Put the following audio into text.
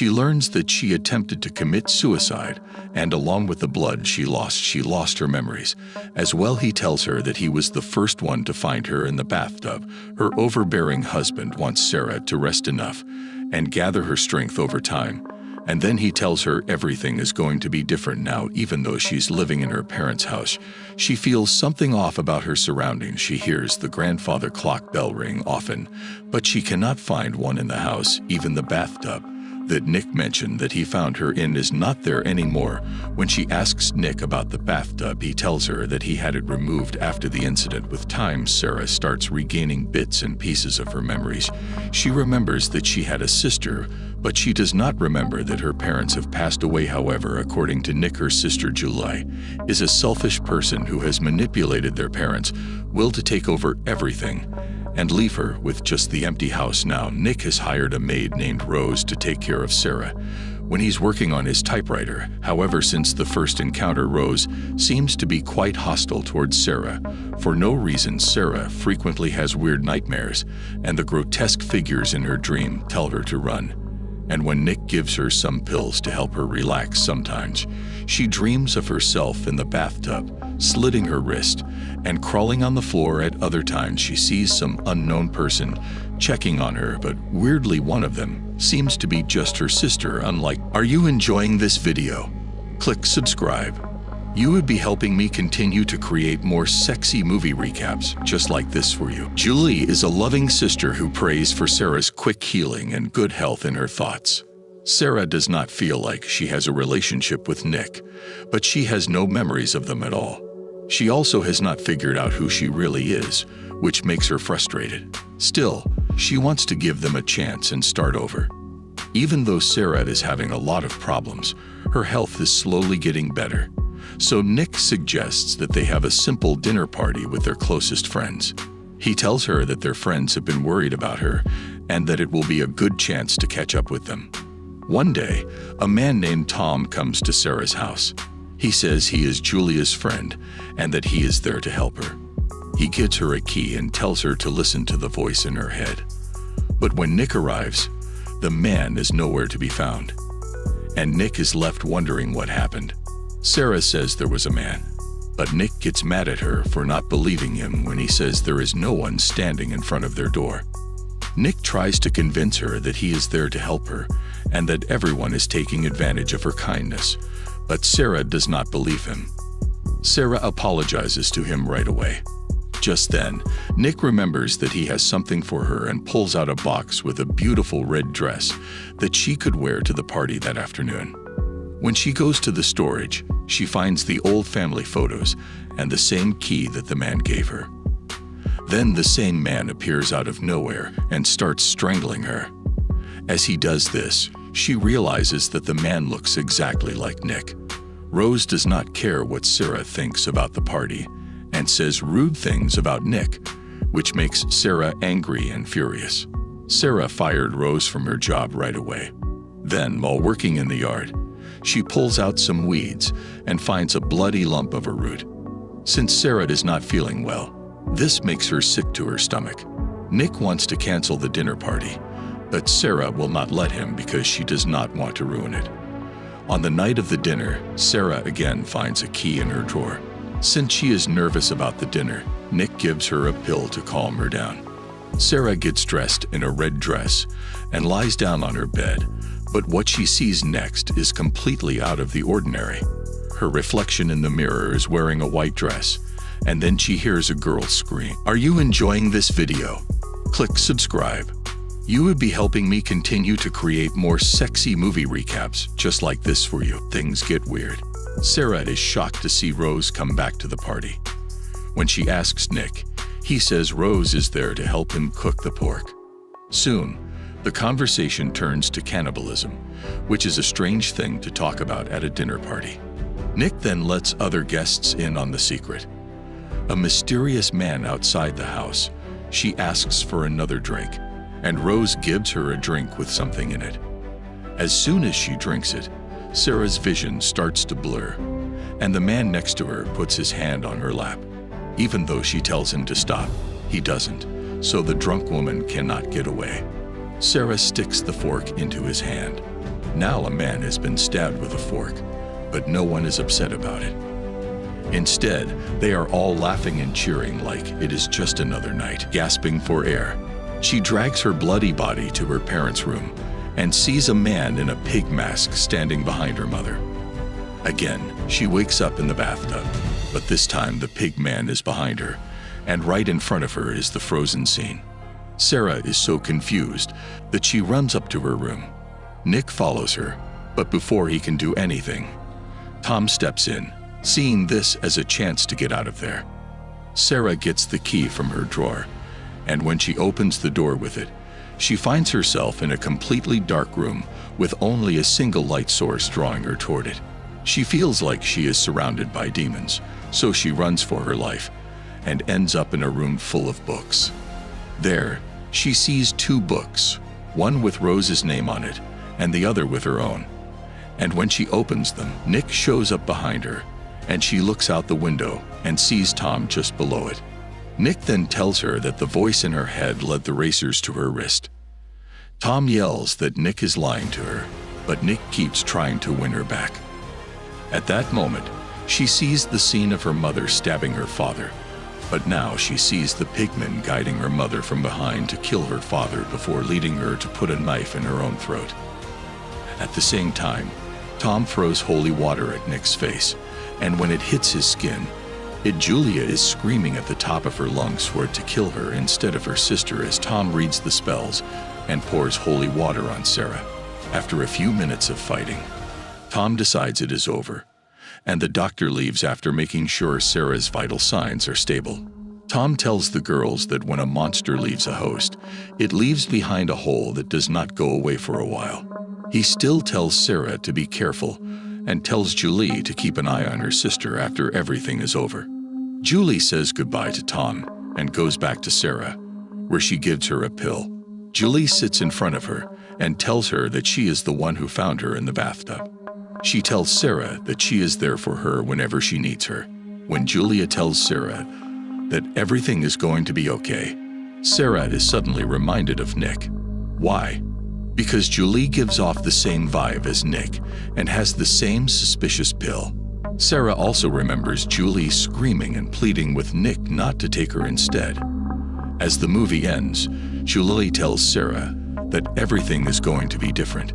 She learns that she attempted to commit suicide, and along with the blood she lost her memories. As well, he tells her that he was the first one to find her in the bathtub. Her overbearing husband wants Sarah to rest enough and gather her strength over time. And then he tells her everything is going to be different now, even though she's living in her parents' house. She feels something off about her surroundings. She hears the grandfather clock bell ring often, but she cannot find one in the house. Even the bathtub that Nick mentioned that he found her in is not there anymore. When she asks Nick about the bathtub, he tells her that he had it removed after the incident. With time, Sarah starts regaining bits and pieces of her memories. She remembers that she had a sister, but she does not remember that her parents have passed away. However, according to Nick, her sister Julie is a selfish person who has manipulated their parents' will to take over everything and leave her with just the empty house. Now, Nick has hired a maid named Rose to take care of Sarah when he's working on his typewriter. However, since the first encounter, Rose seems to be quite hostile towards Sarah. For no reason, Sarah frequently has weird nightmares, and the grotesque figures in her dream tell her to run. And when Nick gives her some pills to help her relax, sometimes she dreams of herself in the bathtub, slitting her wrist and crawling on the floor. At other times, she sees some unknown person checking on her, but weirdly, one of them seems to be just her sister. Are you enjoying this video? Click subscribe. You would be helping me continue to create more sexy movie recaps just like this for you. Julie is a loving sister who prays for Sarah's quick healing and good health in her thoughts. Sarah does not feel like she has a relationship with Nick, but she has no memories of them at all. She also has not figured out who she really is, which makes her frustrated. Still, she wants to give them a chance and start over. Even though Sarah is having a lot of problems, her health is slowly getting better. So Nick suggests that they have a simple dinner party with their closest friends. He tells her that their friends have been worried about her and that it will be a good chance to catch up with them. One day, a man named Tom comes to Sarah's house. He says he is Julia's friend and that he is there to help her. He gives her a key and tells her to listen to the voice in her head. But when Nick arrives, the man is nowhere to be found, and Nick is left wondering what happened. Sarah says there was a man, but Nick gets mad at her for not believing him when he says there is no one standing in front of their door. Nick tries to convince her that he is there to help her and that everyone is taking advantage of her kindness, but Sarah does not believe him. Sarah apologizes to him right away. Just then, Nick remembers that he has something for her and pulls out a box with a beautiful red dress that she could wear to the party that afternoon. When she goes to the storage, she finds the old family photos and the same key that the man gave her. Then the same man appears out of nowhere and starts strangling her. As he does this, she realizes that the man looks exactly like Nick. Rose does not care what Sarah thinks about the party and says rude things about Nick, which makes Sarah angry and furious. Sarah fired Rose from her job right away. Then, while working in the yard, she pulls out some weeds and finds a bloody lump of a root. Since Sarah is not feeling well, this makes her sick to her stomach. Nick wants to cancel the dinner party, but Sarah will not let him because she does not want to ruin it. On the night of the dinner, Sarah again finds a key in her drawer. Since she is nervous about the dinner, Nick gives her a pill to calm her down. Sarah gets dressed in a red dress and lies down on her bed, but what she sees next is completely out of the ordinary. Her reflection in the mirror is wearing a white dress, and then she hears a girl scream. Are you enjoying this video? Click subscribe. You would be helping me continue to create more sexy movie recaps just like this for you. Things get weird. Sarah is shocked to see Rose come back to the party. When she asks Nick, he says Rose is there to help him cook the pork. Soon, the conversation turns to cannibalism, which is a strange thing to talk about at a dinner party. Nick then lets other guests in on the secret. A mysterious man outside the house. She asks for another drink, and Rose gives her a drink with something in it. As soon as she drinks it, Sarah's vision starts to blur, and the man next to her puts his hand on her lap. Even though she tells him to stop, he doesn't, so the drunk woman cannot get away. Sarah sticks the fork into his hand. Now a man has been stabbed with a fork, but no one is upset about it. Instead, they are all laughing and cheering like it is just another night. Gasping for air, she drags her bloody body to her parents' room and sees a man in a pig mask standing behind her mother. Again, she wakes up in the bathtub, but this time the pig man is behind her, and right in front of her is the frozen scene. Sarah is so confused that she runs up to her room. Nick follows her, but before he can do anything, Tom steps in, seeing this as a chance to get out of there. Sarah gets the key from her drawer, and when she opens the door with it, she finds herself in a completely dark room with only a single light source drawing her toward it. She feels like she is surrounded by demons, so she runs for her life and ends up in a room full of books. There, she sees 2 books, one with Rose's name on it and the other with her own. And when she opens them, Nick shows up behind her, and she looks out the window and sees Tom just below it. Nick then tells her that the voice in her head led the racers to her wrist. Tom yells that Nick is lying to her, but Nick keeps trying to win her back. At that moment, she sees the scene of her mother stabbing her father, but now she sees the pigman guiding her mother from behind to kill her father before leading her to put a knife in her own throat. At the same time, Tom throws holy water at Nick's face, and when it hits his skin, Julia is screaming at the top of her lungs for it to kill her instead of her sister as Tom reads the spells and pours holy water on Sarah. After a few minutes of fighting, Tom decides it is over, and the doctor leaves after making sure Sarah's vital signs are stable. Tom tells the girls that when a monster leaves a host, it leaves behind a hole that does not go away for a while. He still tells Sarah to be careful and tells Julie to keep an eye on her sister after everything is over. Julie says goodbye to Tom and goes back to Sarah, where she gives her a pill. Julie sits in front of her and tells her that she is the one who found her in the bathtub. She tells Sarah that she is there for her whenever she needs her. When Julia tells Sarah that everything is going to be okay, Sarah is suddenly reminded of Nick. Why? Because Julie gives off the same vibe as Nick and has the same suspicious pill. Sarah also remembers Julie screaming and pleading with Nick not to take her instead. As the movie ends, Julie tells Sarah that everything is going to be different.